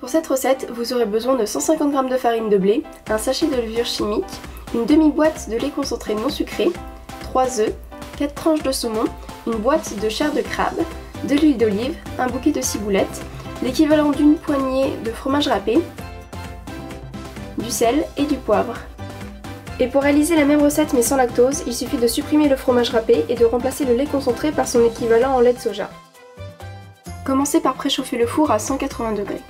Pour cette recette, vous aurez besoin de 150 g de farine de blé, un sachet de levure chimique, une demi-boîte de lait concentré non sucré, 3 œufs, 4 tranches de saumon, une boîte de chair de crabe, de l'huile d'olive, un bouquet de ciboulettes, l'équivalent d'une poignée de fromage râpé, du sel et du poivre. Et pour réaliser la même recette mais sans lactose, il suffit de supprimer le fromage râpé et de remplacer le lait concentré par son équivalent en lait de soja. Commencez par préchauffer le four à 180 degrés.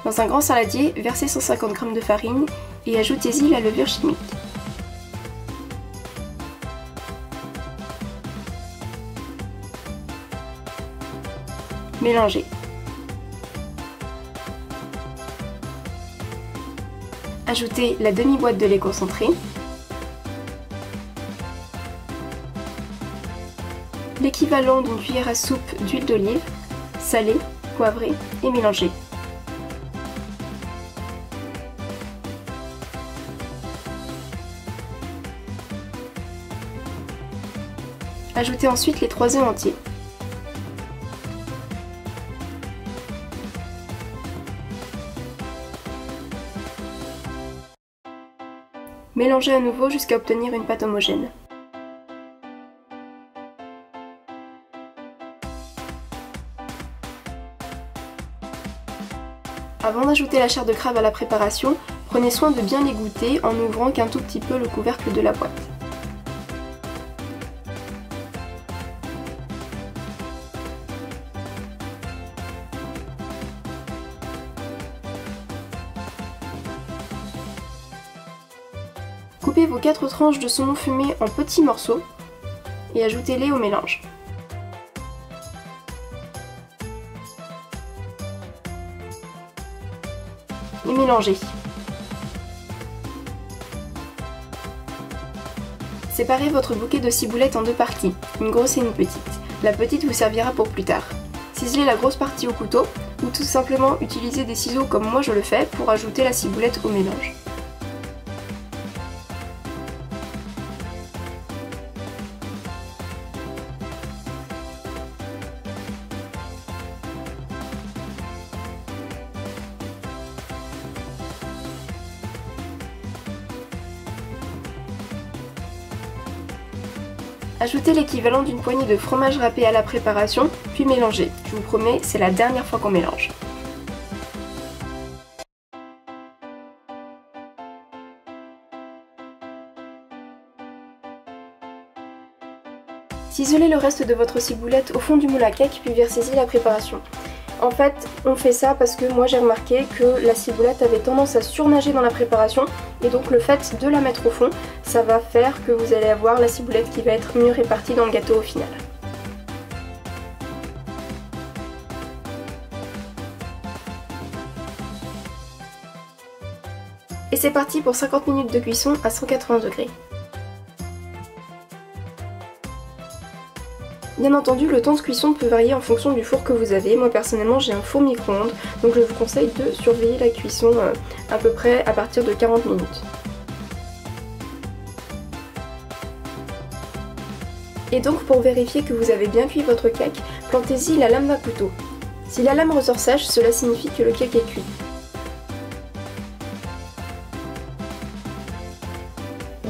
Dans un grand saladier, versez 150 g de farine et ajoutez-y la levure chimique. Mélangez. Ajoutez la demi-boîte de lait concentré, l'équivalent d'une cuillère à soupe d'huile d'olive, salée, poivrée et mélangez. Ajoutez ensuite les 3 œufs entiers. Mélangez à nouveau jusqu'à obtenir une pâte homogène. Avant d'ajouter la chair de crabe à la préparation, prenez soin de bien l'égoutter en ouvrant qu'un tout petit peu le couvercle de la boîte. Coupez vos 4 tranches de saumon fumé en petits morceaux et ajoutez-les au mélange. Et mélangez. Séparez votre bouquet de ciboulettes en 2 parties, une grosse et une petite. La petite vous servira pour plus tard. Ciselez la grosse partie au couteau ou tout simplement utilisez des ciseaux comme moi je le fais pour ajouter la ciboulette au mélange. Ajoutez l'équivalent d'une poignée de fromage râpé à la préparation, puis mélangez. Je vous promets, c'est la dernière fois qu'on mélange. Ciselez le reste de votre ciboulette au fond du moule à cake, puis versez-y la préparation. En fait, on fait ça parce que moi j'ai remarqué que la ciboulette avait tendance à surnager dans la préparation et donc le fait de la mettre au fond, ça va faire que vous allez avoir la ciboulette qui va être mieux répartie dans le gâteau au final. Et c'est parti pour 50 minutes de cuisson à 180 degrés. Bien entendu, le temps de cuisson peut varier en fonction du four que vous avez. Moi personnellement j'ai un four micro-ondes, donc je vous conseille de surveiller la cuisson à peu près à partir de 40 minutes. Et donc pour vérifier que vous avez bien cuit votre cake, plantez-y la lame d'un couteau. Si la lame ressort sèche, cela signifie que le cake est cuit.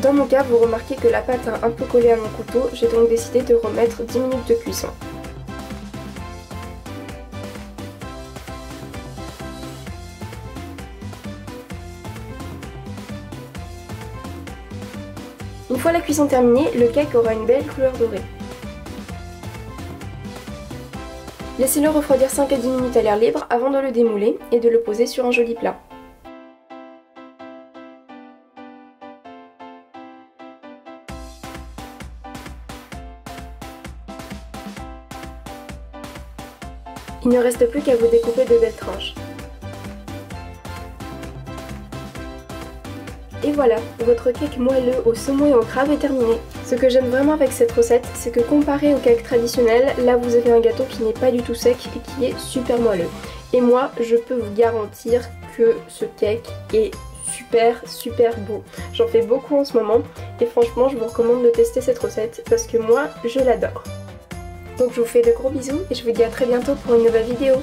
Dans mon cas, vous remarquez que la pâte a un peu collé à mon couteau, j'ai donc décidé de remettre 10 minutes de cuisson. Une fois la cuisson terminée, le cake aura une belle couleur dorée. Laissez-le refroidir 5 à 10 minutes à l'air libre avant de le démouler et de le poser sur un joli plat. Il ne reste plus qu'à vous découper de belles tranches. Et voilà, votre cake moelleux au saumon et au crabe est terminé. Ce que j'aime vraiment avec cette recette, c'est que comparé au cake traditionnel, là vous avez un gâteau qui n'est pas du tout sec et qui est super moelleux. Et moi, je peux vous garantir que ce cake est super beau. J'en fais beaucoup en ce moment et franchement, je vous recommande de tester cette recette parce que moi, je l'adore. Donc je vous fais de gros bisous et je vous dis à très bientôt pour une nouvelle vidéo.